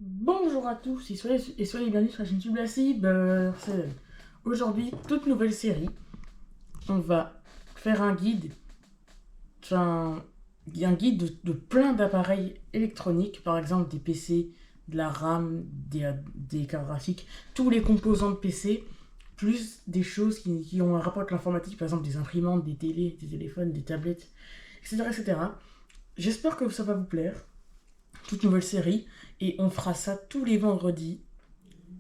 Bonjour à tous et soyez bienvenus sur la chaîne Tublasib. Aujourd'hui, toute nouvelle série. On va faire un guide, enfin, un guide de plein d'appareils électroniques, par exemple des PC, de la RAM, des cartes graphiques, tous les composants de PC, plus des choses qui ont un rapport avec l'informatique, par exemple des imprimantes, des télés, des téléphones, des tablettes, etc. etc. J'espère que ça va vous plaire. Toute nouvelle série. Et on fera ça tous les vendredis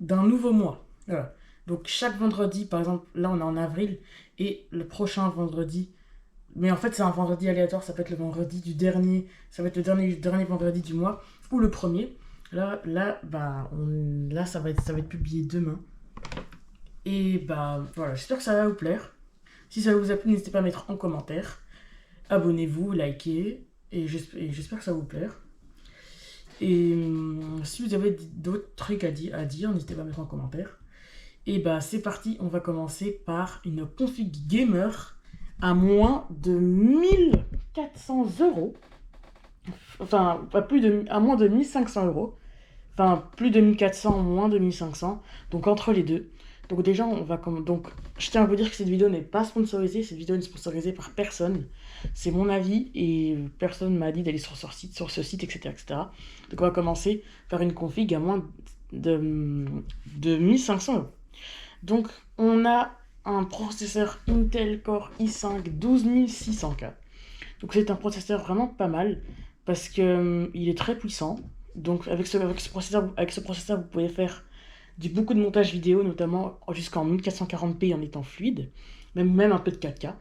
d'un nouveau mois. Voilà. Donc chaque vendredi, par exemple, là on est en avril, et le prochain vendredi, mais en fait c'est un vendredi aléatoire, ça peut être le vendredi du dernier, ça va être le dernier vendredi du mois, ou le premier. Là, ça va être publié demain. Et bah voilà, j'espère que ça va vous plaire. Si ça vous a plu, n'hésitez pas à mettre en commentaire. Abonnez-vous, likez, et j'espère que ça va vous plaire. Et si vous avez d'autres trucs à dire, n'hésitez pas à mettre en commentaire. Et bah c'est parti, on va commencer par une config gamer à moins de 1 400 euros. Enfin, pas plus de, à moins de 1 500 euros. Enfin, plus de 1 400, moins de 1 500. Donc entre les deux. Donc déjà, donc, je tiens à vous dire que cette vidéo n'est pas sponsorisée. Cette vidéo n'est sponsorisée par personne. C'est mon avis et personne m'a dit d'aller sur ce site, etc., etc. Donc on va commencer par une config à moins de 1 500 euros. Donc, on a un processeur Intel Core i5 12600K. Donc, c'est un processeur vraiment pas mal parce que il est très puissant. Donc, avec ce processeur, vous pouvez faire beaucoup de montage vidéo, notamment jusqu'en 1440p en étant fluide, même un peu de 4K.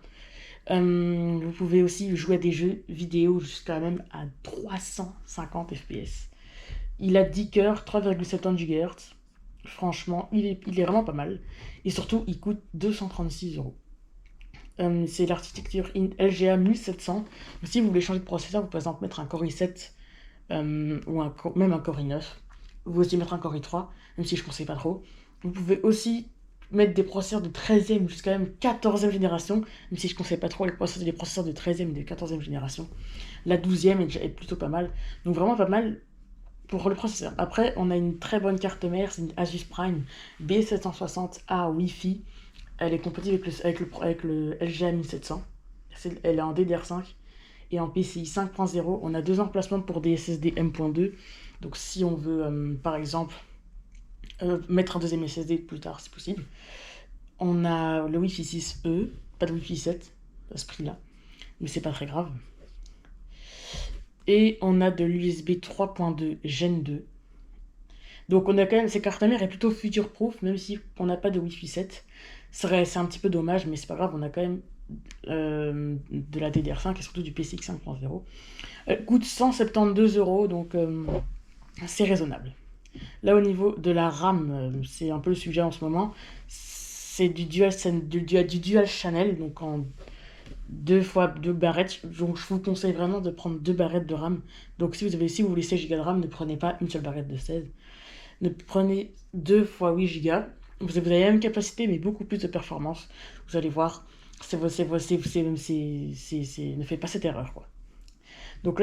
Vous pouvez aussi jouer à des jeux vidéo jusqu'à même à 350 fps. Il a 10 cœurs, 3,71 GHz. Franchement, il est vraiment pas mal. Et surtout, il coûte 236 euros. C'est l'architecture LGA 1700. Si vous voulez changer de processeur, vous pouvez par exemple mettre un Core i7 ou même un Core i9. Vous pouvez aussi mettre un Core i3, même si je ne conseille pas trop. Vous pouvez aussi mettre des processeurs de 13e jusqu'à même 14e génération, même si je ne conseille pas trop les processeurs de 13e et de 14e génération. La 12e est plutôt pas mal. Donc vraiment pas mal pour le processeur. Après, on a une très bonne carte mère, c'est une Asus Prime B760A Wi-Fi. Elle est compatible avec le LGA 1700. Elle est en DDR5 et en PCI 5.0. On a deux emplacements pour des SSD M.2. Donc si on veut, par exemple, mettre un deuxième SSD plus tard, c'est possible. On a le Wi-Fi 6E, pas de Wi-Fi 7 à ce prix-là, mais c'est pas très grave. Et on a de l'USB 3.2 Gen 2. Donc on a quand même, ces cartes mères est plutôt future-proof, même si on n'a pas de Wi-Fi 7. C'est un petit peu dommage, mais c'est pas grave, on a quand même de la DDR5 et surtout du PCI 5.0. Elle coûte 172 euros, donc c'est raisonnable. Là, au niveau de la RAM, c'est un peu le sujet en ce moment. C'est du dual channel, donc en deux fois deux barrettes. Donc je vous conseille vraiment de prendre deux barrettes de RAM. Donc si vous voulez 16 Go de RAM, ne prenez pas une seule barrette de 16. Ne prenez 2 fois 8 Go. Vous avez la même capacité, mais beaucoup plus de performance. Vous allez voir, ne faites pas cette erreur, quoi. Donc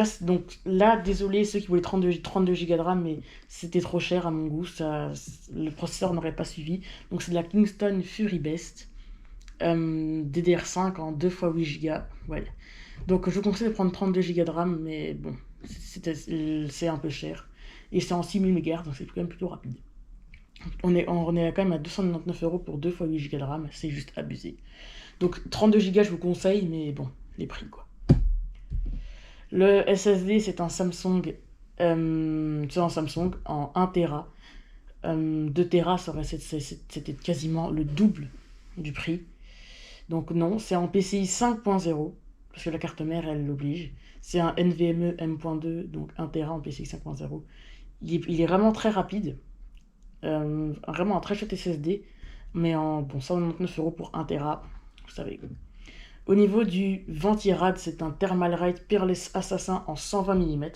là, désolé ceux qui voulaient 32 Go de RAM, mais c'était trop cher à mon goût. Le processeur n'aurait pas suivi. Donc c'est de la Kingston Fury Best. DDR5 en 2 fois 8 Go. Ouais. Donc je vous conseille de prendre 32 Go de RAM, mais bon, c'est un peu cher. Et c'est en 6000 MHz, donc c'est quand même plutôt rapide. On est quand même à 299 euros pour 2 fois 8 Go de RAM, c'est juste abusé. Donc 32 Go je vous conseille, mais bon, les prix quoi. Le SSD c'est un Samsung en 1 Tera. 2 Tera c'était quasiment le double du prix. Donc non, c'est en PCI 5.0, parce que la carte mère elle l'oblige. C'est un NVMe M.2, donc 1 Tera en PCI 5.0. Il est vraiment très rapide. Vraiment un très chouette SSD, mais en bon, 199 euros pour 1 Tera, vous savez. Au niveau du Ventirad, c'est un Thermalright Peerless Assassin en 120 mm.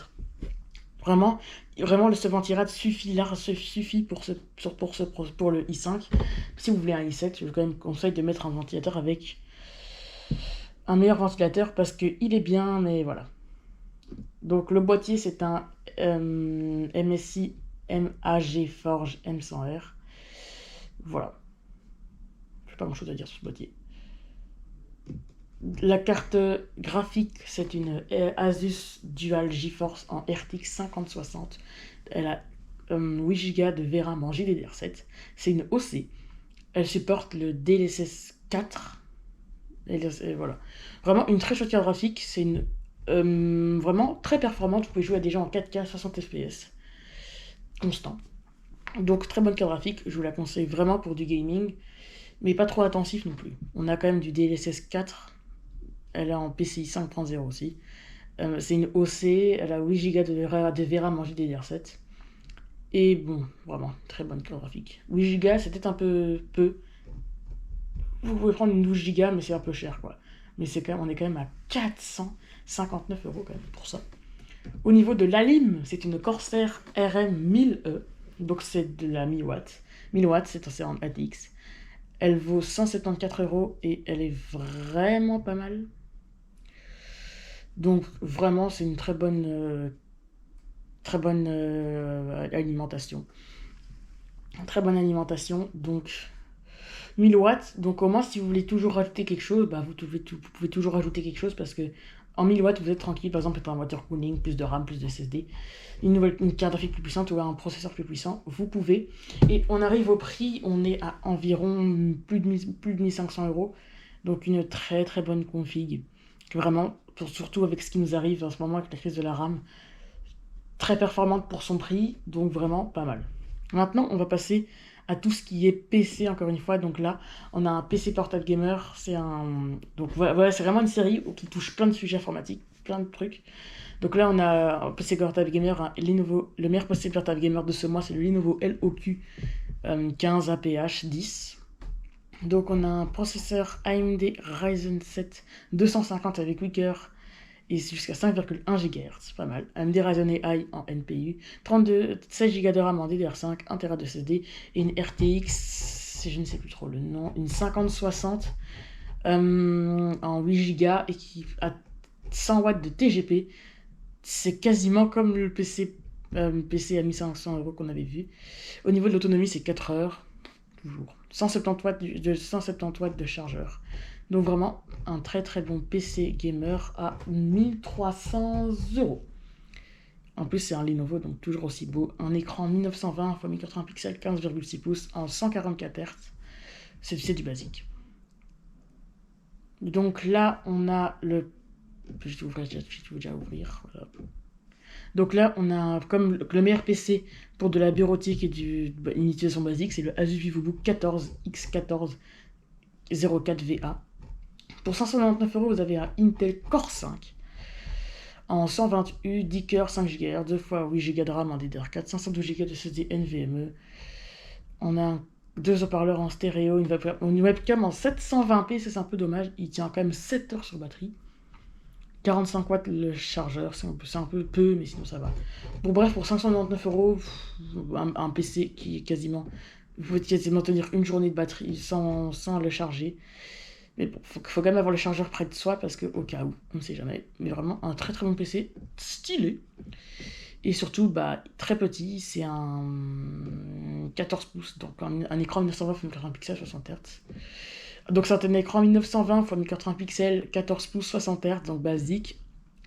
Vraiment, ce Ventirad suffit pour le i5. Si vous voulez un i7, je vous quand même conseille de mettre un ventilateur avec un meilleur ventilateur parce qu'il est bien, mais voilà. Donc le boîtier, c'est un MSI MAG Forge M100R. Voilà. Je n'ai pas grand chose à dire sur ce boîtier. La carte graphique, c'est une Asus Dual GeForce en RTX 5060. Elle a 8 Go de VRAM en GDDR7. C'est une OC. Elle supporte le DLSS 4. Et voilà. Vraiment une très chouette carte graphique. C'est une vraiment très performante. Vous pouvez jouer à des jeux en 4K 60 FPS. Constant. Donc très bonne carte graphique. Je vous la conseille vraiment pour du gaming. Mais pas trop intensif non plus. On a quand même du DLSS 4. Elle est en PCI 5.0 aussi. C'est une OC, elle a 8 Go de VRAM en GDDR7. Et bon, vraiment, très bonne carte graphique. 8 Go, c'est peut-être un peu peu. Vous pouvez prendre une 12 Go, mais c'est un peu cher, quoi. Mais on est quand même à 459 € quand même pour ça. Au niveau de l'ALIM, c'est une Corsair RM 1000E. Donc c'est de la 1000 watts. 1000 watts, c'est en ATX. Elle vaut 174 € et elle est vraiment pas mal. Donc vraiment, c'est une très bonne alimentation. Très bonne alimentation. Donc 1000 watts. Donc au moins, si vous voulez toujours rajouter quelque chose, vous pouvez toujours rajouter quelque chose parce que en 1000 watts, vous êtes tranquille. Par exemple, pour un water cooling, plus de RAM, plus de SSD, une carte graphique plus puissante ou un processeur plus puissant, vous pouvez. Et on arrive au prix, on est à environ plus de 1500 €. Donc une très très bonne config. Vraiment, surtout avec ce qui nous arrive en ce moment avec la crise de la RAM, très performante pour son prix, donc vraiment pas mal. Maintenant, on va passer à tout ce qui est PC, encore une fois. Donc là, on a un PC portable gamer. Donc voilà, c'est vraiment une série qui touche plein de sujets informatiques, plein de trucs. Donc là, on a un PC portable gamer, le meilleur PC portable gamer de ce mois, c'est le Lenovo LOQ 15 APH 10. Donc on a un processeur AMD Ryzen 7 250 avec 8 cœurs et jusqu'à 5,1 GHz, pas mal. AMD Ryzen AI en NPU, 16 Go de RAM en DDR5, 1 Tera de SSD et une RTX, je ne sais plus trop le nom, une 5060 en 8 Go et qui a 100 watts de TGP. C'est quasiment comme le PC à 1500 € qu'on avait vu. Au niveau de l'autonomie, c'est 4 heures. Toujours. 170 watts de chargeur. Donc vraiment un très très bon PC gamer à 1300 €. En plus c'est un Lenovo, donc toujours aussi beau. Un écran 1920 x 1080 pixels, 15,6 pouces en 144 Hz. C'est du basique. Donc là on a le... Je vais déjà ouvrir. Voilà. Donc là, on a comme le meilleur PC pour de la bureautique et une utilisation basique, c'est le Asus VivoBook 14 X14 04VA. Pour 599 €, vous avez un Intel Core 5 en 120U, 10 cœurs, 5 GHz, 2 fois 8 Go de RAM en DDR4, 512 Go de SSD NVMe. On a 2 haut-parleurs en stéréo, une webcam en 720p, c'est un peu dommage, il tient quand même 7 heures sur batterie. 45 watts le chargeur, c'est un peu peu, mais sinon ça va. Bon bref, pour 599 €, un PC qui est quasiment... Vous pouvez quasiment tenir une journée de batterie sans le charger. Mais bon, faut quand même avoir le chargeur près de soi, parce que au cas où, on ne sait jamais. Mais vraiment, un très très bon PC, stylé. Et surtout, très petit, c'est un 14 pouces, donc un écran 1920 x 1080 pixels, 60 Hz. Donc c'est un écran 1920 x 1080 pixels, 14 pouces, 60 Hz, donc basique.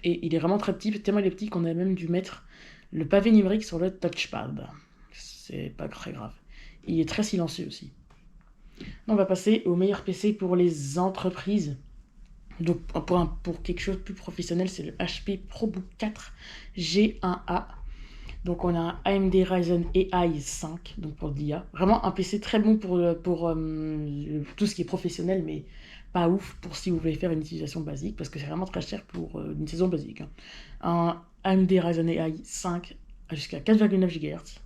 Et il est vraiment très petit, tellement il est petit qu'on a même dû mettre le pavé numérique sur le touchpad. C'est pas très grave. Il est très silencieux aussi. On va passer au meilleur PC pour les entreprises. Donc pour quelque chose de plus professionnel, c'est le HP ProBook 4 G1A. Donc on a un AMD Ryzen AI 5, donc pour l'IA. Vraiment un PC très bon pour tout ce qui est professionnel, mais pas ouf pour si vous voulez faire une utilisation basique, parce que c'est vraiment très cher pour une utilisation basique. Un AMD Ryzen AI 5 jusqu'à 4,9 GHz.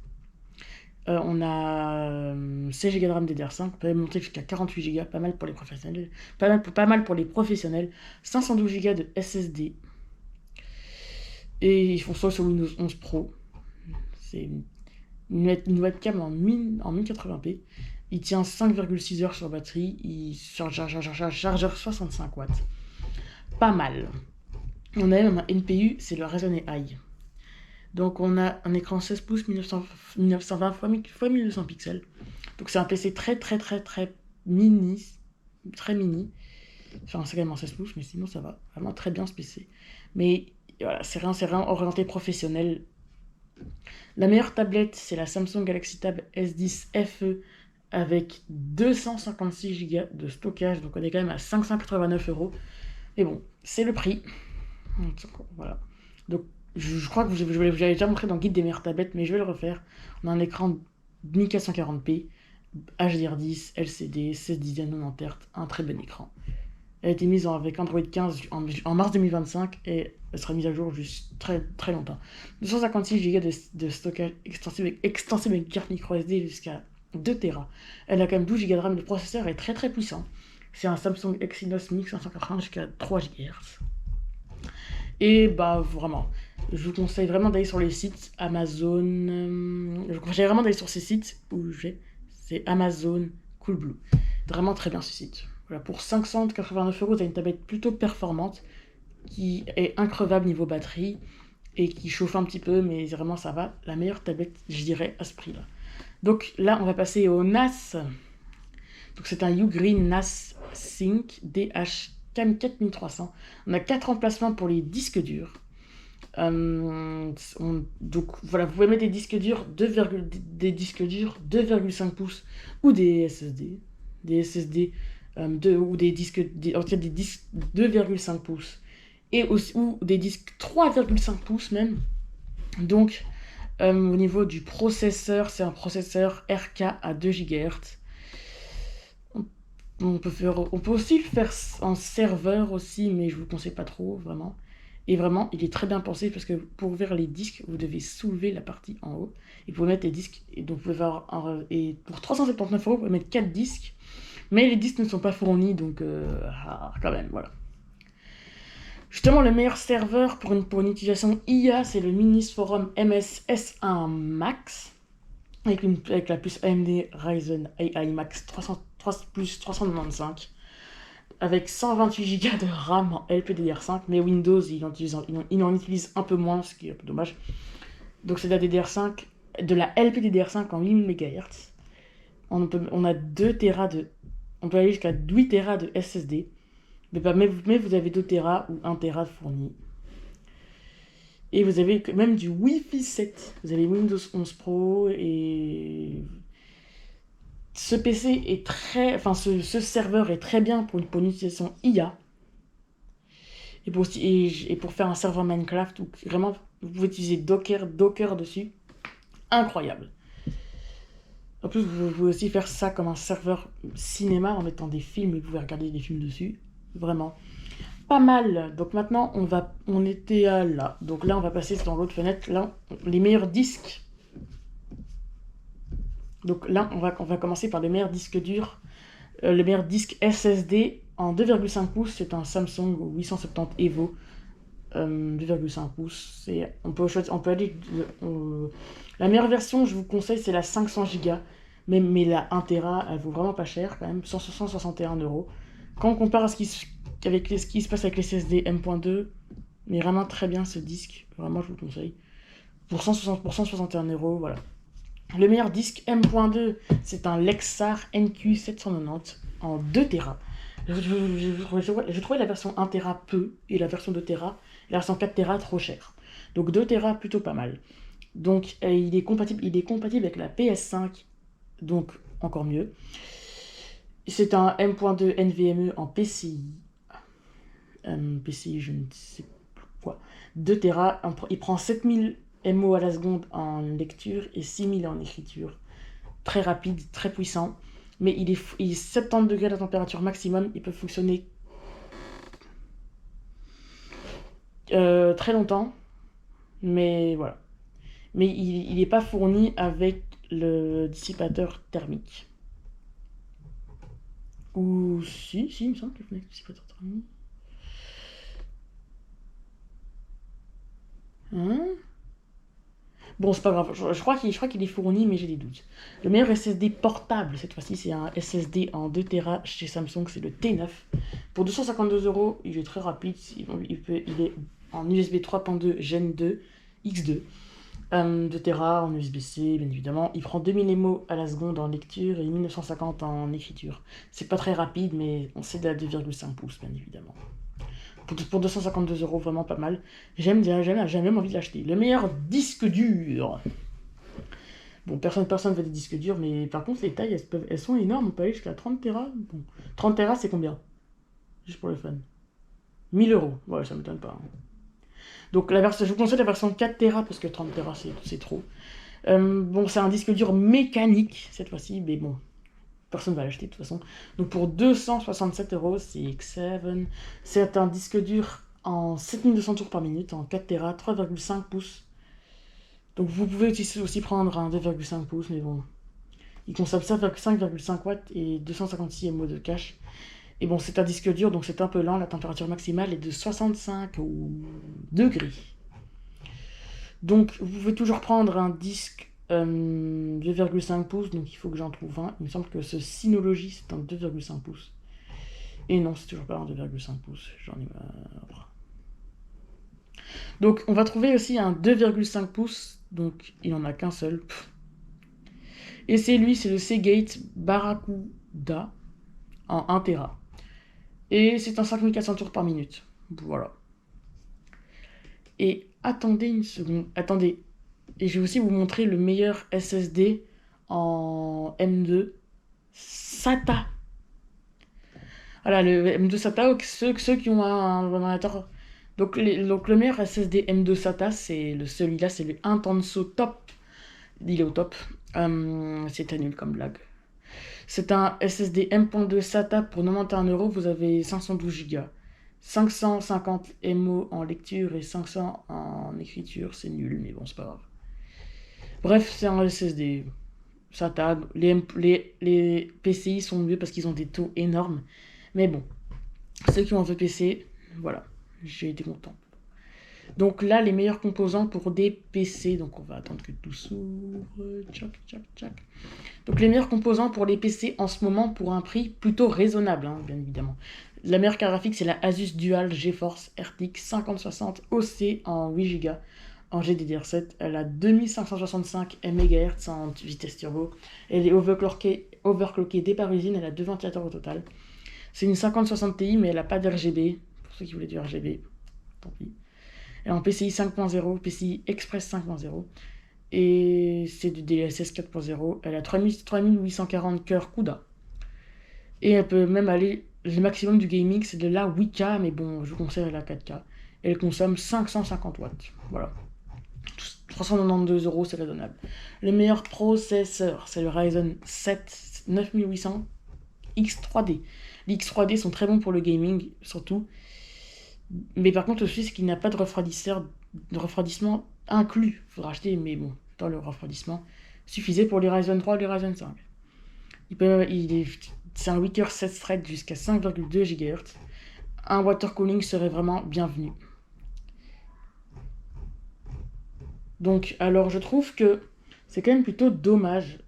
On a 16 Go de RAM DDR5, on peut monter jusqu'à 48 Go, pas mal pour les professionnels. Pas mal pour les professionnels. 512 Go de SSD. Et ils font ça sur Windows 11 Pro. C'est une webcam en 1080p. Il tient 5,6 heures sur batterie. Il chargeur 65 watts. Pas mal. On a même un NPU, c'est le Ryzen AI. Donc on a un écran 16 pouces 1920 x 1200 pixels. Donc c'est un PC très très très très mini. Très mini. Enfin c'est quand même un 16 pouces, mais sinon ça va. Vraiment très bien ce PC. Mais voilà, c'est rien orienté professionnel. La meilleure tablette, c'est la Samsung Galaxy Tab S10 FE avec 256 Go de stockage. Donc on est quand même à 589 €. Mais bon, c'est le prix. Voilà. Donc je crois que je l'avais déjà montré dans le guide des meilleures tablettes, mais je vais le refaire. On a un écran 1440p, HDR10, LCD, 16 dizaines 90 Hz, un très bon écran. Elle a été mise avec Android 15 en mars 2025 et elle sera mise à jour juste très très longtemps. 256 Go de stockage extensible avec carte microSD jusqu'à 2 Tera. Elle a quand même 12 Go de RAM. Le processeur est très très puissant. C'est un Samsung Exynos Mix 580 jusqu'à 3 GHz. Et bah vraiment, je vous conseille vraiment d'aller sur les sites Amazon. Je vous conseille vraiment d'aller sur ces sites où c'est Amazon Coolblue. Vraiment très bien ce site. Voilà, pour 589 €, vous avez une tablette plutôt performante qui est increvable niveau batterie et qui chauffe un petit peu, mais vraiment ça va. La meilleure tablette, je dirais, à ce prix-là. Donc là, on va passer au NAS. Donc c'est un Ugreen NAS Sync DH 4300. On a 4 emplacements pour les disques durs. Donc voilà, vous pouvez mettre des disques durs 2,5 pouces ou des SSD. Ou des disques 2,5 pouces ou des disques 3,5 pouces même. Donc au niveau du processeur, c'est un processeur RK à 2 GHz. On peut aussi le faire en serveur aussi, mais je vous conseille pas trop vraiment. Et vraiment, il est très bien pensé parce que pour ouvrir les disques, vous devez soulever la partie en haut et vous pouvez mettre les disques. Et donc vous pouvez avoir et pour 379 €, vous pouvez mettre 4 disques, mais les disques ne sont pas fournis, donc quand même voilà. Justement, le meilleur serveur pour une utilisation IA, c'est le Minis Forum MS S1 Max avec la puce AMD Ryzen AI Max 395 avec 128 Go de RAM en LPDDR5, mais Windows il en utilise un peu moins, ce qui est un peu dommage. Donc c'est de la DDR5, de la LPDDR5 en 8000 MHz. On a 2 Tera on peut aller jusqu'à 8 Tera de SSD, mais vous avez 2 Tera ou 1 Tera fourni. Et vous avez même du Wi-Fi 7. Vous avez Windows 11 Pro et ce PC est ce serveur est très bien pour une utilisation IA. Et pour faire un serveur Minecraft, où vraiment vous pouvez utiliser Docker dessus. Incroyable. En plus, vous pouvez aussi faire ça comme un serveur cinéma en mettant des films et vous pouvez regarder des films dessus. Vraiment. Pas mal. Donc maintenant, on était là. Donc là, on va passer dans l'autre fenêtre. Là, les meilleurs disques. Donc là, on va commencer par les meilleurs disques durs. Le meilleur disque SSD en 2,5 pouces, c'est un Samsung 870 Evo. 2,5 pouces. On peut aller. La meilleure version, je vous conseille, c'est la 500 Go. Mais la 1 Tera, elle vaut vraiment pas cher quand même, 161 €. Quand on compare à ce qui se passe avec les SSD M.2, mais vraiment très bien ce disque. Vraiment, je vous le conseille. Pour 161 €, voilà. Le meilleur disque M.2, c'est un Lexar NQ790 en 2 Tera. Je trouvais la version 1 Tera peu et la version 2 Tera, la version 4 Tera trop chère. Donc 2 Tera plutôt pas mal. Donc il est compatible avec la PS5, donc encore mieux. C'est un M.2 NVMe en PCI. PCI, je ne sais plus quoi. 2 Tera, il prend 7000 MO à la seconde en lecture et 6000 en écriture. Très rapide, très puissant. Mais il est 70 degrés la température maximum. Il peut fonctionner très longtemps. Mais voilà. Mais il n'est pas fourni avec le dissipateur thermique. Ou si, il me semble qu'il fournit avec le dissipateur thermique. Bon, c'est pas grave, je crois qu'il est fourni, mais j'ai des doutes. Le meilleur SSD portable, cette fois-ci, c'est un SSD en 2 Tera chez Samsung, c'est le T9. Pour 252 €, il est très rapide, il est en USB 3.2 Gen 2 X2. 2 Tera en USB-C, bien évidemment. Il prend 2000 MO à la seconde en lecture et 1950 en écriture. C'est pas très rapide, mais on sait de la 2,5 pouces, bien évidemment. Pour 252 €, vraiment pas mal. J'ai même envie de l'acheter. Le meilleur disque dur. Bon, personne veut des disques durs, mais par contre, les tailles, elles sont énormes. On peut aller jusqu'à 30 Tera. Bon, 30 Tera, c'est combien? Juste pour le fun. 1000 €. Ouais, ça m'étonne pas. Hein. Donc, je vous conseille la version 4 Tera parce que 30 Tera, c'est trop. Bon, c'est un disque dur mécanique cette fois-ci, mais bon, personne ne va l'acheter de toute façon. Donc, pour 267 €, c'est X7. C'est un disque dur en 7200 tours par minute, en 4 Tera, 3,5 pouces. Donc, vous pouvez aussi prendre un 2,5 pouces, mais bon, il consomme 5,5 watts et 256 MO de cache. Et bon, c'est un disque dur, donc c'est un peu lent. La température maximale est de 65 degrés. Donc, vous pouvez toujours prendre un disque 2,5 pouces, donc il faut que j'en trouve un. Il me semble que ce Synology, c'est un 2,5 pouces. Et non, c'est toujours pas un 2,5 pouces. J'en ai marre. Donc, on va trouver aussi un 2,5 pouces. Donc, il en a qu'un seul. Et c'est le Seagate Barracuda en 1 Tera. Et c'est un 5400 tours par minute. Voilà. Et attendez une seconde. Attendez. Et je vais aussi vous montrer le meilleur SSD en M2 SATA. Voilà, le M2 SATA, ceux qui ont un ordinateur. Donc, le meilleur SSD M2 SATA, c'est celui-là, c'est le Intenso Top. Il est au top. C'était nul comme blague. C'est un SSD M.2 SATA pour 91 €. Vous avez 512 Go. 550 MO en lecture et 500 en écriture. C'est nul, mais bon, c'est pas grave. Bref, c'est un SSD SATA. Les PCI sont mieux parce qu'ils ont des taux énormes. Mais bon, ceux qui ont un vieux PC, voilà, j'ai été content. Donc là, les meilleurs composants pour des PC. Donc on va attendre que tout s'ouvre. Tchac, tchac, tchac. Donc les meilleurs composants pour les PC en ce moment pour un prix plutôt raisonnable, hein, bien évidemment. La meilleure carte graphique, c'est la Asus Dual GeForce RTX 5060 OC en 8 Go en GDDR7. Elle a 2565 MHz en vitesse turbo. Elle est overclockée dès par usine. Elle a 2 ventilateurs au total. C'est une 5060 Ti, mais elle n'a pas d'RGB. Pour ceux qui voulaient du RGB, tant pis. Elle est en PCI 5.0, PCI Express 5.0. Et c'est du DLSS 4.0. Elle a 3840 cœurs CUDA. Et elle peut même aller. Le maximum du gaming, c'est de la 8K, mais bon, je vous conseille la 4K. Elle consomme 550 watts. Voilà. 392 €, c'est raisonnable. Le meilleur processeur, c'est le Ryzen 7 9800 X3D. Les X3D sont très bons pour le gaming, surtout. Mais par contre, le souci, c'est qu'il n'a pas de refroidissement inclus. Il faudra acheter, mais bon, dans le refroidissement, suffisait pour les Ryzen 3 et les Ryzen 5. C'est un 8 h 7 threads jusqu'à 5,2 GHz. Un water cooling serait vraiment bienvenu. Donc, alors je trouve que c'est quand même plutôt dommage.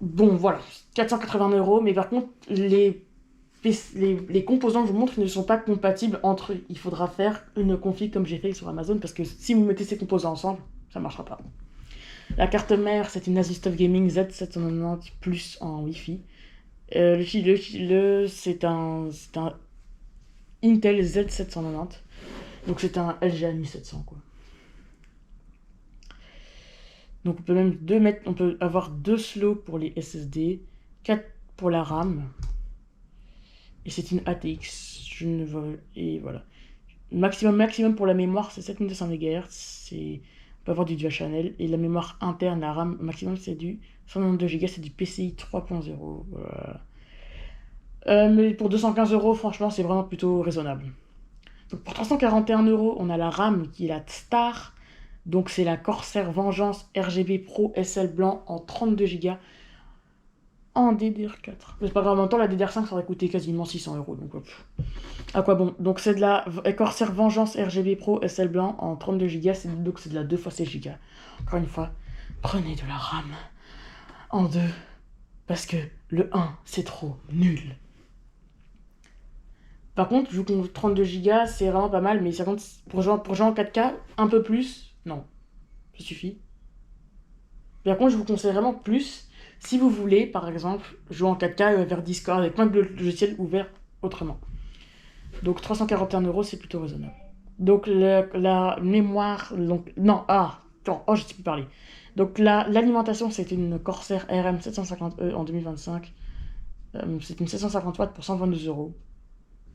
Bon, voilà, 480 €, mais par contre, les composants que je vous montre ne sont pas compatibles entre eux. Il faudra faire une config comme j'ai fait sur Amazon, parce que si vous mettez ces composants ensemble, ça ne marchera pas. La carte mère, c'est une Asus TUF Gaming Z790 Plus en Wi-Fi. C'est un Intel Z790. Donc c'est un LGA 1700 quoi. Donc on peut avoir 2 slots pour les SSD, 4 pour la RAM. Et c'est une ATX. Et voilà. Maximum pour la mémoire, c'est 7200 MHz. On peut avoir du dual channel. Et la mémoire interne, la RAM maximum, c'est du 192 Go, c'est du PCI 3.0. Voilà. Mais pour 215 €, franchement, c'est vraiment plutôt raisonnable. Donc pour 341 €, on a la RAM qui est la Star. Donc c'est la Corsair Vengeance RGB Pro SL blanc en 32 Go en DDR4. Mais c'est pas grave, en même temps, la DDR5 ça aurait coûté quasiment 600 €. Donc à quoi bon? Donc c'est de la Corsair Vengeance RGB Pro SL blanc en 32 Go. Donc c'est de la 2 x 16 Go. Encore une fois, prenez de la RAM en 2. Parce que le 1, c'est trop nul. Par contre, vu qu'on 32 Go, c'est vraiment pas mal, mais ça compte pour jouer en 4K, un peu plus, non, ça suffit. Par contre, je vous conseille vraiment plus si vous voulez, par exemple, jouer en 4K vers Discord avec plein de logiciels ouverts autrement. Donc 341 €, c'est plutôt raisonnable. Donc la mémoire, donc non, attends, je sais plus parler. Donc l'alimentation, c'est une Corsair RM 750E en 2025. C'est une 750 watts pour 122 €.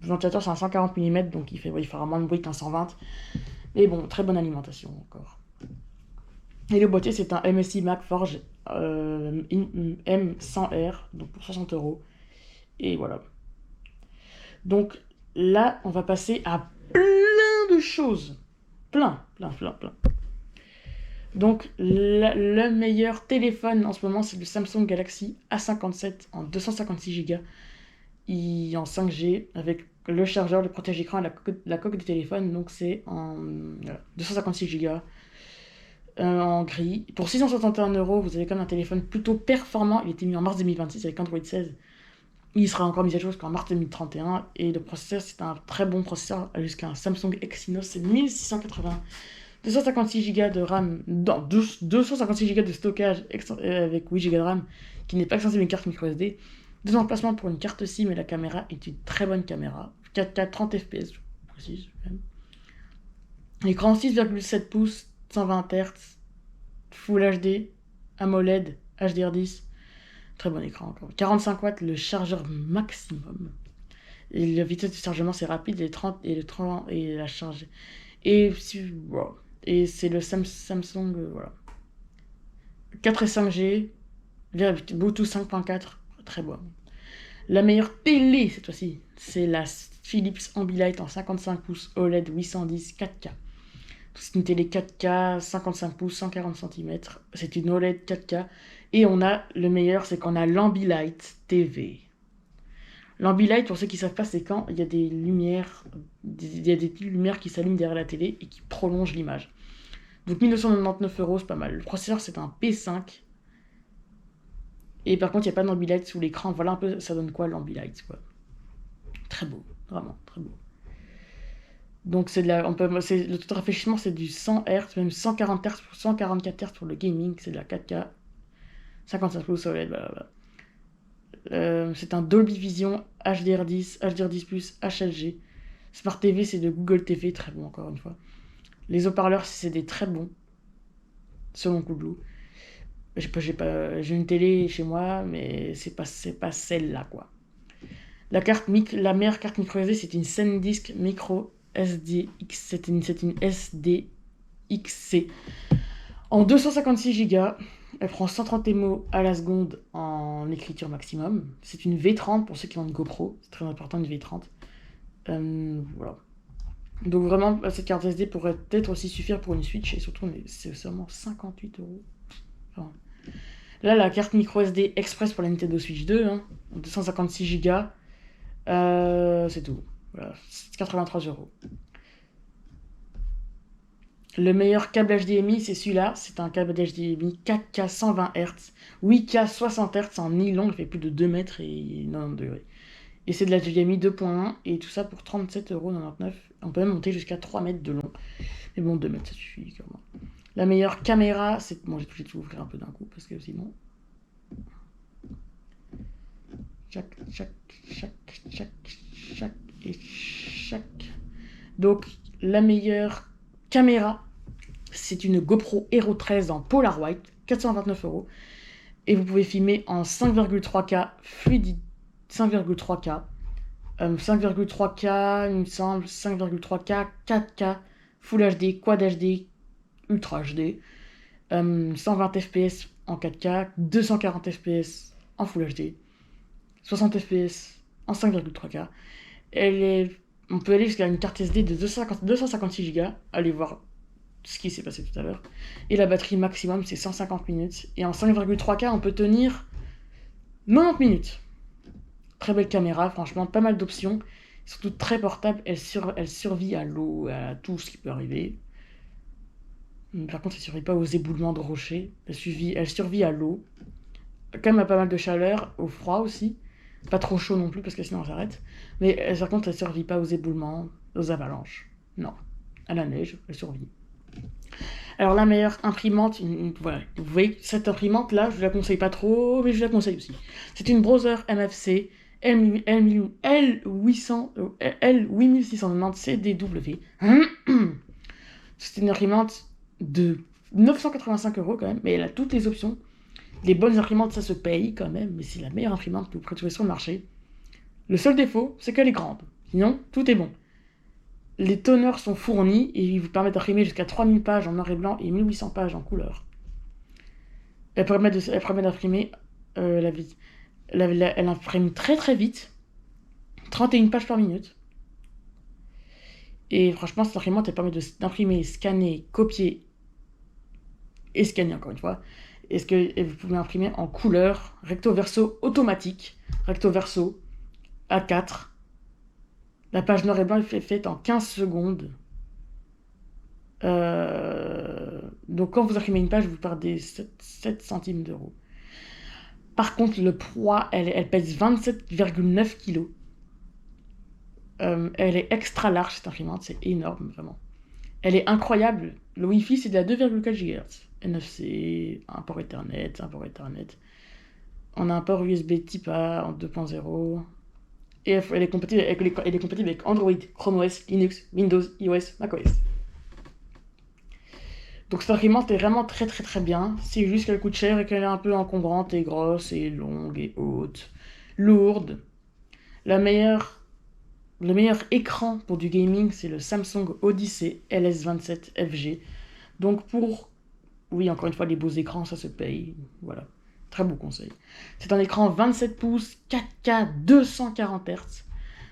Le ventilateur, c'est un 140 mm, donc il fera moins de bruit qu'un 120. Mais bon, très bonne alimentation encore. Et le boîtier, c'est un MSI MacForge M100R, donc pour 60 €. Et voilà. Donc là, on va passer à plein de choses. Plein. Donc le meilleur téléphone en ce moment, c'est le Samsung Galaxy A57 en 256 Go et en 5G avec le chargeur, le protège-écran et la coque du téléphone. Donc c'est en 256 Go en gris. Pour 661 €, vous avez quand même un téléphone plutôt performant. Il était mis en mars 2026 avec Android 16. Il sera encore mis à jour jusqu'en mars 2031. Et le processeur, c'est un très bon processeur jusqu'à un Samsung Exynos. C'est 1680. 256 Go de RAM, 256 Go de stockage avec 8 Go de RAM, qui n'est pas extensible à une carte microSD. 2 emplacements pour une carte SIM et la caméra est une très bonne caméra. 4K 30 fps, je précise. Écran 6,7 pouces, 120 Hz, Full HD, AMOLED, HDR10. Très bon écran encore. 45 watts, le chargeur maximum. Et la vitesse de chargement, c'est rapide, et la charge. Et wow. Et c'est le Samsung, voilà. 4 et 5G, Bluetooth 5.4, très bon. La meilleure télé cette fois-ci, c'est la Philips Ambilight en 55 pouces OLED 810 4K. C'est une télé 4K, 55 pouces, 140 cm. C'est une OLED 4K. Et on a le meilleur, c'est qu'on a l'Ambilight TV. L'Ambilight, pour ceux qui ne savent pas, c'est quand il y a des lumières, qui s'allument derrière la télé et qui prolongent l'image. Donc 1999 €, c'est pas mal. Le processeur, c'est un P5. Et par contre, il n'y a pas d'Ambilight sous l'écran. Voilà un peu, ça donne quoi l'Ambilight, quoi. Très beau, vraiment, très beau. Donc le taux de rafraîchissement, c'est du 100 Hz, même 140 Hz pour 144 Hz pour le gaming, c'est de la 4K. 55 pouces OLED, blablabla. C'est un Dolby Vision HDR10, HDR10+, HLG. Smart TV, c'est de Google TV, très bon encore une fois. Les haut-parleurs, c'est des très bons, selon Google. J'ai une télé chez moi, mais c'est pas celle-là, quoi. La meilleure carte micro SD, c'est une SanDisk Micro SDX. C'est une SDXC. En 256 Go, elle prend 130 MO à la seconde en écriture maximum. C'est une V30 pour ceux qui ont une GoPro. C'est très important, une V30. Voilà. Donc vraiment, cette carte SD pourrait peut-être aussi suffire pour une Switch. Et surtout, c'est seulement 58 €. Enfin, là, la carte micro SD Express pour la Nintendo Switch 2, 256 Go. C'est tout. Voilà, 83 €. Le meilleur câble HDMI, c'est celui-là. C'est un câble HDMI 4K 120 Hz, 8K 60 Hz en nylon. Il fait plus de 2 mètres et 90 degrés. Et c'est de l'HDMI 2.1 et tout ça pour 37,99 €. On peut même monter jusqu'à 3 mètres de long. Mais bon, 2 mètres, ça suffit clairement. La meilleure caméra, c'est... Bon, j'ai tout ouvrir un peu d'un coup parce que sinon... Chaque. Donc, la meilleure caméra, c'est une GoPro Hero 13 en Polaroid, 429 €. Et vous pouvez filmer en 5,3K fluide, 5,3K, 5,3K, il me semble, 5,3K, 4K, Full HD, Quad HD, Ultra HD, 120 fps en 4K, 240 fps en Full HD, 60 fps en 5,3K. On peut aller jusqu'à une carte SD de 256 Go. Allez voir ce qui s'est passé tout à l'heure. Et la batterie maximum, c'est 150 minutes. Et en 5,3K, on peut tenir 90 minutes. Très belle caméra, franchement, pas mal d'options. Surtout très portable, elle survit à l'eau, à tout ce qui peut arriver. Par contre, elle ne survit pas aux éboulements de rochers. Elle survit à l'eau. Quand même à pas mal de chaleur, au froid aussi. Pas trop chaud non plus, parce que sinon on s'arrête. Mais par contre, elle ne survit pas aux éboulements, aux avalanches. Non. À la neige, elle survit. Alors la meilleure imprimante, voilà, vous voyez, cette imprimante là, je la conseille pas trop, mais je la conseille aussi. C'est une Brother MFC L8690 CDW. C'est une imprimante de 985 € quand même, mais elle a toutes les options. Les bonnes imprimantes, ça se paye quand même, mais c'est la meilleure imprimante que vous pourrez trouver sur le marché. Le seul défaut, c'est qu'elle est grande. Sinon, tout est bon. Les teneurs sont fournis et ils vous permettent d'imprimer jusqu'à 3000 pages en noir et blanc et 1800 pages en couleur. Elle permet d'imprimer elle imprime très très vite, 31 pages par minute. Et franchement, cette imprimante, elle permet d'imprimer, scanner, copier et scanner encore une fois. Et vous pouvez imprimer en couleur, recto verso automatique, recto verso A4. La page noir et blanc est faite en 15 secondes. Donc quand vous imprimez une page, vous perdez 7 centimes d'euros. Par contre, le poids, elle pèse 27,9 kg. Elle est extra large, cette imprimante, c'est énorme, vraiment. Elle est incroyable. Le Wi-Fi, c'est de la 2,4 GHz. NFC, un port Ethernet. On a un port USB type A en 2.0. Et elle est compatible avec Android, Chrome OS, Linux, Windows, iOS, macOS. Donc cette imprimante est vraiment très très très bien. C'est juste qu'elle coûte cher et qu'elle est un peu encombrante et grosse et longue et haute. Lourde. Le meilleur écran pour du gaming, c'est le Samsung Odyssey LS27 FG. Donc oui, encore une fois, les beaux écrans, ça se paye. Voilà. Très beau conseil. C'est un écran 27 pouces, 4K, 240 Hz.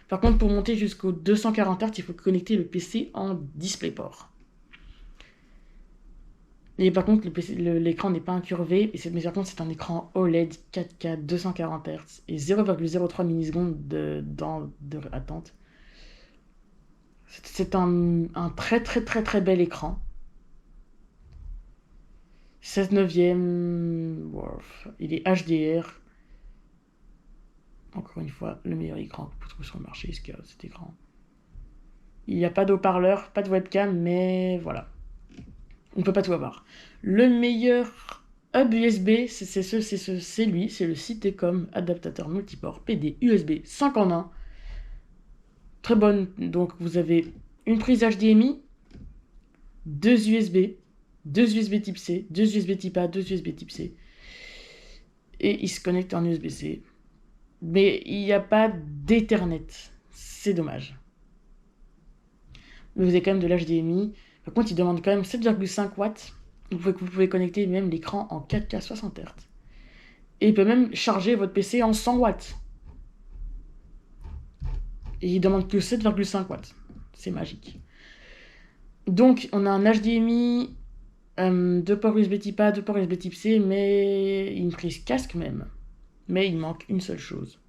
Par contre, pour monter jusqu'au 240 Hz, il faut connecter le PC en DisplayPort. Et par contre, l'écran n'est pas incurvé, mais par contre, c'est un écran OLED 4K 240 Hz et 0,03 millisecondes d'attente. C'est un très très très très bel écran. 16 neuvième, il est HDR. Encore une fois, le meilleur écran que vous trouvez sur le marché, cet écran. Il n'y a pas d'haut-parleur, pas de webcam, mais voilà. On ne peut pas tout avoir. Le meilleur hub USB, c'est lui, c'est le Citécom adaptateur multiport PD USB 5 en 1. Très bonne, donc vous avez une prise HDMI, 2 USB, 2 USB type C, 2 USB type A, 2 USB type C. Et il se connecte en USB-C. Mais il n'y a pas d'Ethernet. C'est dommage. Mais vous avez quand même de l'HDMI. Par contre, il demande quand même 7,5 watts. Vous pouvez connecter même l'écran en 4K 60 Hz. Et il peut même charger votre PC en 100 watts. Et il demande que 7,5 watts. C'est magique. Donc, on a un HDMI, 2 ports USB type A, 2 ports USB type C, mais une prise casque même. Mais il manque une seule chose.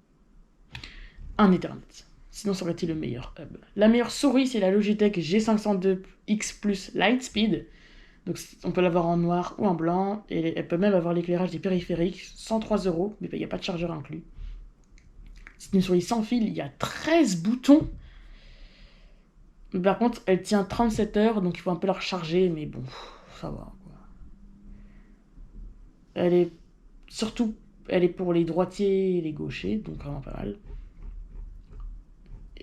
Un Ethernet. Sinon, ça aurait été le meilleur hub. La meilleure souris, c'est la Logitech G502X Plus Lightspeed. Donc, on peut l'avoir en noir ou en blanc. Et elle peut même avoir l'éclairage des périphériques, 103 €, mais il n'y a pas de chargeur inclus. C'est une souris sans fil, il y a 13 boutons. Mais par contre, elle tient 37 heures, donc il faut un peu la recharger, mais bon, ça va, quoi. Elle est pour les droitiers et les gauchers, donc vraiment pas mal.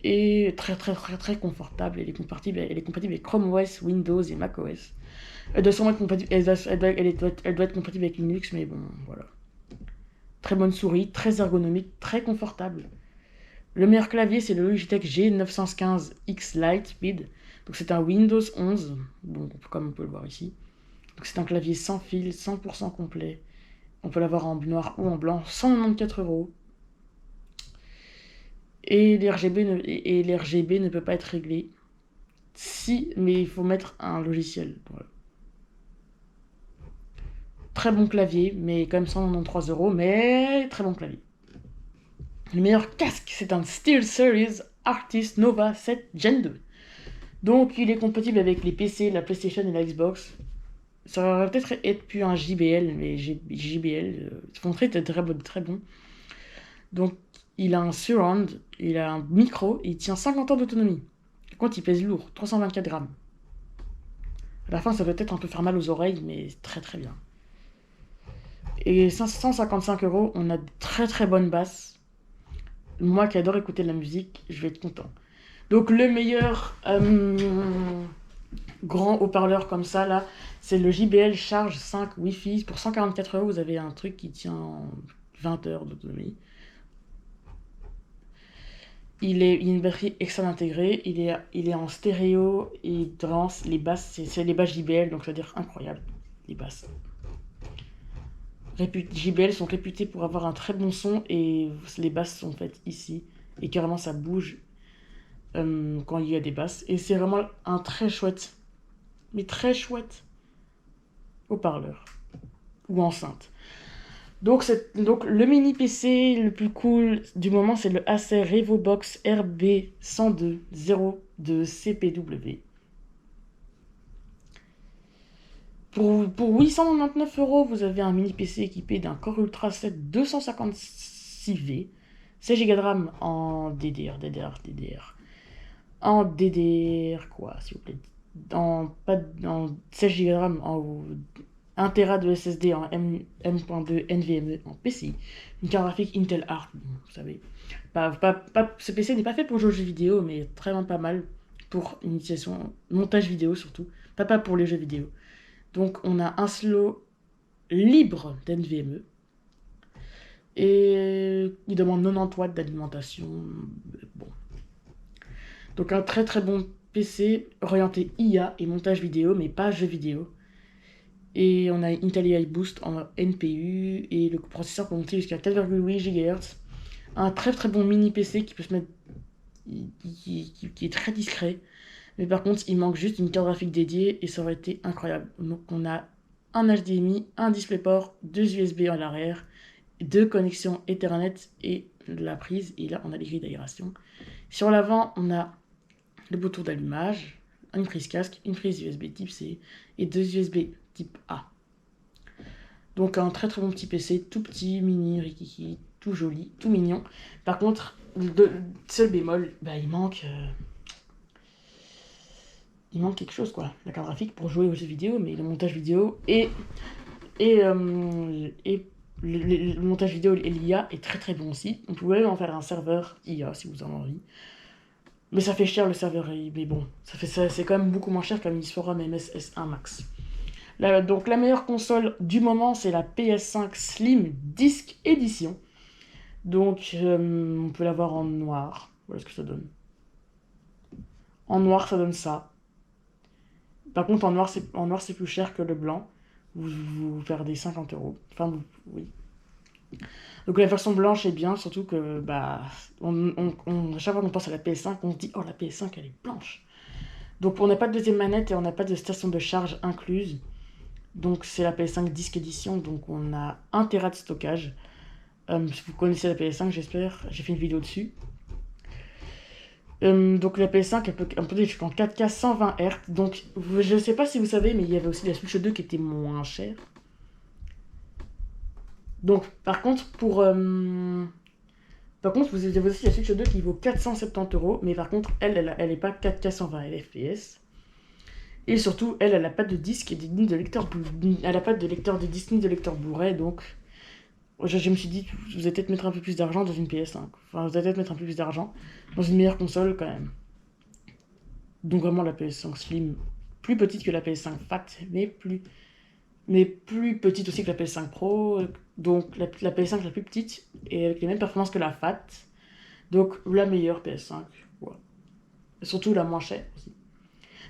Et très très très très confortable. Elle est compatible avec Chrome OS, Windows et Mac OS. Elle doit sûrement être compatible. Elle doit être compatible avec Linux, mais bon, voilà. Très bonne souris, très ergonomique, très confortable. Le meilleur clavier, c'est le Logitech G915X Lightspeed. Donc c'est un Windows 11, donc, comme on peut le voir ici. Donc c'est un clavier sans fil, 100% complet. On peut l'avoir en noir ou en blanc, 194 €. Et l'RGB ne peut pas être réglé. Si, mais il faut mettre un logiciel. Voilà. Très bon clavier, mais quand même 193 €, mais très bon clavier. Le meilleur casque, c'est un SteelSeries Arctis Nova 7 Gen 2. Donc il est compatible avec les PC, la PlayStation et la Xbox. Ça aurait peut-être être plus un JBL, mais JBL, son trait était très bon. Donc il a un surround, il a un micro, et il tient 50 ans d'autonomie. Par contre, il pèse lourd, 324 grammes. À la fin, ça doit peut-être un peu faire mal aux oreilles, mais très très bien. Et 555 €, on a de très très bonnes basses. Moi qui adore écouter de la musique, je vais être content. Donc le meilleur grand haut-parleur comme ça, là, c'est le JBL Charge 5 Wi-Fi. Pour 144 €, vous avez un truc qui tient 20 heures d'autonomie. Il a une batterie externe intégrée, il est en stéréo, et vraiment, les basses, c'est les basses JBL, donc ça veut dire incroyable, les basses. JBL sont réputés pour avoir un très bon son, et les basses sont faites ici, et carrément ça bouge quand il y a des basses, et c'est vraiment un très chouette, mais très chouette haut-parleur, ou enceinte. Donc le mini PC le plus cool du moment, c'est le Acer RevoBox RB10202 CPW. Pour 899 €, vous avez un mini PC équipé d'un Core Ultra 7 256V, 16 Go de RAM en DDR. En DDR quoi, s'il vous plaît. En 16 Go de RAM en 1 Tera de SSD en M.2 NVMe en PCI, une carte graphique Intel Arc, vous savez. Ce PC n'est pas fait pour jouer aux jeux vidéo, mais vraiment pas mal pour initiation, montage vidéo surtout, pas pour les jeux vidéo. Donc on a un slot libre d'NVMe, et il demande 90 watts d'alimentation. Bon. Donc un très très bon PC orienté IA et montage vidéo, mais pas jeux vidéo. Et on a Intel AI Boost en NPU, et le processeur peut monter jusqu'à 4,8 GHz. Un très très bon mini PC qui peut se mettre, qui est très discret. Mais par contre, il manque juste une carte graphique dédiée, et ça aurait été incroyable. Donc on a un HDMI, un DisplayPort, 2 USB à l'arrière, 2 connexions Ethernet et la prise. Et là, on a les grilles d'aération. Sur l'avant, on a le bouton d'allumage, une prise casque, une prise USB type C et 2 USB type A. Donc un très très bon petit PC, tout petit, mini, rikiki, tout joli, tout mignon. Par contre, le seul bémol, il manque quelque chose, quoi. La carte graphique pour jouer aux jeux vidéo, mais le montage vidéo et le montage vidéo et l'IA est très très bon aussi. On pourrait même en faire un serveur IA si vous en avez envie. Mais ça fait cher le serveur AI, mais bon, c'est quand même beaucoup moins cher qu'un Minisforum MSS1 Max. Donc la meilleure console du moment, c'est la PS5 Slim Disc Edition. Donc on peut l'avoir en noir. Voilà ce que ça donne. En noir, ça donne ça. Par contre, en noir, c'est plus cher que le blanc. Vous perdez 50 €. Enfin, oui. Donc la version blanche est bien, surtout que à chaque fois qu'on pense à la PS5, on se dit « Oh, la PS5, elle est blanche !» Donc on n'a pas de deuxième manette et on n'a pas de station de charge incluse. Donc c'est la PS5 Disc Edition, donc on a 1 Tera de stockage. Si vous connaissez la PS5, j'espère, j'ai fait une vidéo dessus. Donc la PS5, elle peut aller jusqu'en 4K 120 Hz. Donc je sais pas si vous savez, mais il y avait aussi la Switch 2 qui était moins chère. Donc par contre, vous avez aussi la Switch 2 qui vaut 470 €, mais par contre, elle est pas 4K 120 FPS. Et surtout, elle n'a pas de disque et ni de lecteur, elle n'a pas de lecteur de disque ni de lecteur Blu-ray, donc je me suis dit, vous allez peut-être mettre un peu plus d'argent dans une PS5. Enfin, vous allez peut-être mettre un peu plus d'argent dans une meilleure console quand même. Donc vraiment la PS5 Slim, plus petite que la PS5 Fat, mais plus petite aussi que la PS5 Pro. Donc la PS5 la plus petite et avec les mêmes performances que la Fat. Donc la meilleure PS5. Ouais. Et surtout la moins chère aussi.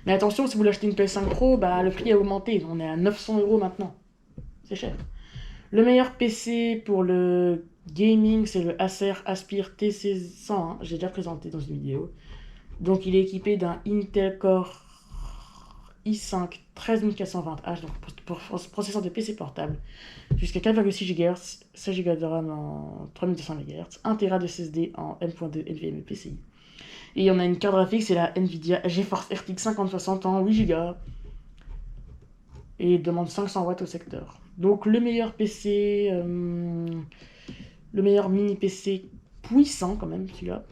Mais attention, si vous l'achetez une PS5 Pro, le prix a augmenté. On est à 900 € maintenant. C'est cher. Le meilleur PC pour le gaming, c'est le Acer Aspire TC101. J'ai déjà présenté dans une vidéo. Donc il est équipé d'un Intel Core i5 13420H, donc pour processeur de PC portable, jusqu'à 4,6 GHz, 16 Go de RAM en 3200 MHz, 1 Tera de SSD en M.2 NVMe PCI. Et on a une carte graphique, c'est la Nvidia GeForce RTX 5060 en 8 Go. Et demande 500 watts au secteur. Donc le meilleur PC, le meilleur mini PC puissant quand même celui-là.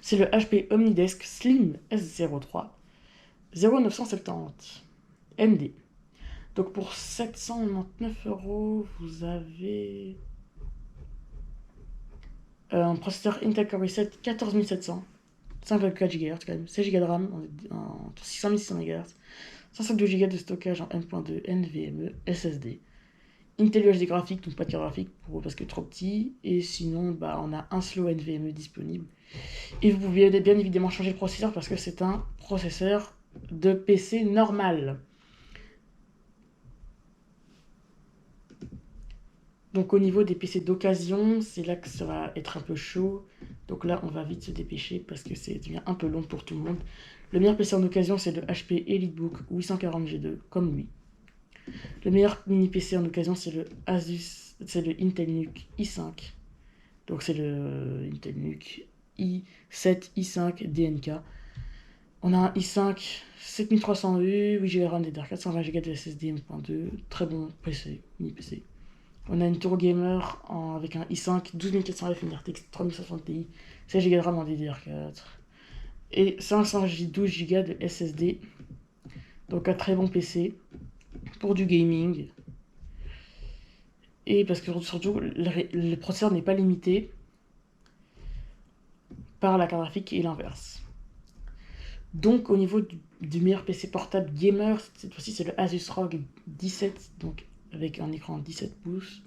C'est le HP Omnidesk Slim S03 0970 MD. Donc pour 799 €, vous avez un processeur Intel Core i7 14700, 5,4 GHz quand même, 16 Go de RAM, entre 600 et 600 MHz, 152 Go de stockage en M.2 NVMe SSD. Intel UHD graphique, donc pas de carte graphique parce que trop petit, et sinon on a un slow NVMe disponible. Et vous pouvez bien évidemment changer le processeur parce que c'est un processeur de PC normal. Donc au niveau des PC d'occasion, c'est là que ça va être un peu chaud. Donc là, on va vite se dépêcher parce que c'est devient un peu long pour tout le monde. Le meilleur PC en occasion, c'est le HP EliteBook 840G2, comme lui. Le meilleur mini PC en occasion, c'est le Intel NUC i5. Donc c'est le Intel NUC i7, i5 DNK. On a un i5 7300U, 8 Go de RAM DDR4, 120 Go de SSD M.2, très bon PC, mini PC. On a une Tour Gamer avec un i5 12400F, une RTX 3060 Ti, 16 Go de RAM en DDR4 et 512 Go de SSD. Donc un très bon PC pour du gaming. Et parce que surtout, le processeur n'est pas limité par la carte graphique et l'inverse. Donc au niveau du meilleur PC portable gamer, cette fois-ci c'est le Asus ROG 17, donc avec un écran 17 pouces.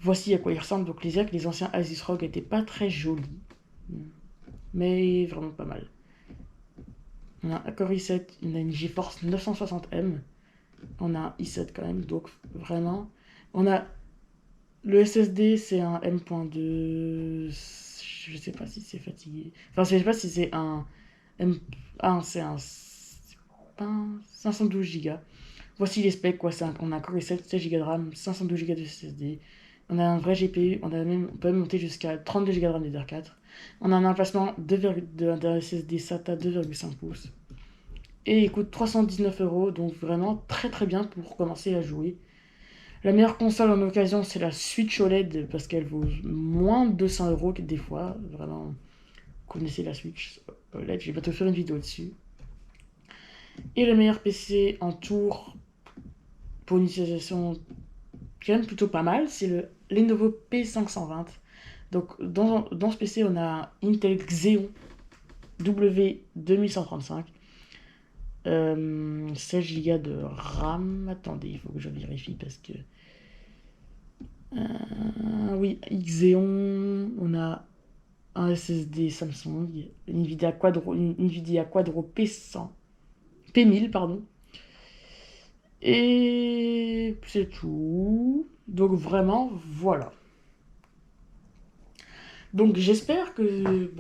Voici à quoi il ressemble. Donc les anciens Asus ROG n'étaient pas très jolis, mais vraiment pas mal. On a un Core i7, on a une GeForce 960M, on a un i7 quand même, donc vraiment. On a le SSD, c'est un M.2, je sais pas si c'est fatigué. Enfin, je sais pas si c'est un c'est un 512 Go. Voici les specs, quoi. On a un Core i7, 16 Go de RAM, 512 Go de SSD. On a un vrai GPU, on peut même monter jusqu'à 32 Go de RAM DDR4. On a un emplacement d'un SSD SATA 2,5 pouces. Et il coûte 319 €, donc vraiment très très bien pour commencer à jouer. La meilleure console en occasion, c'est la Switch OLED, parce qu'elle vaut moins de 200 € des fois. Vraiment, vous connaissez la Switch OLED, je vais bientôt faire une vidéo dessus. Et le meilleur PC en tour pour une utilisation quand même plutôt pas mal, c'est le Lenovo P520. Donc dans ce PC, on a un Intel Xeon W2135, 16 Go de RAM. Attendez, il faut que je vérifie parce que oui, Xeon, on a un SSD Samsung, une Nvidia Quadro P1000 pardon. Et c'est tout. Donc vraiment, voilà. Donc j'espère que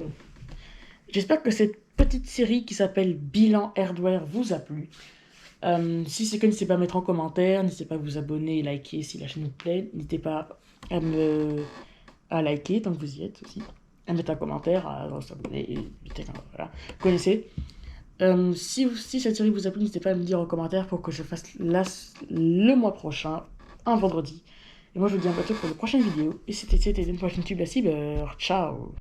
cette petite série qui s'appelle Bilan Hardware vous a plu. Si c'est que n'hésitez pas à mettre en commentaire, n'hésitez pas à vous abonner et liker si la chaîne vous plaît. N'hésitez pas à liker tant que vous y êtes aussi. À mettre un commentaire, à s'abonner et voilà. Vous connaissez. Si cette série vous a plu, n'hésitez pas à me dire en commentaire pour que je fasse le mois prochain, un vendredi. Et moi je vous dis à bientôt pour de prochaines vidéos. Et c'était une prochaine tube à cyber. Ciao.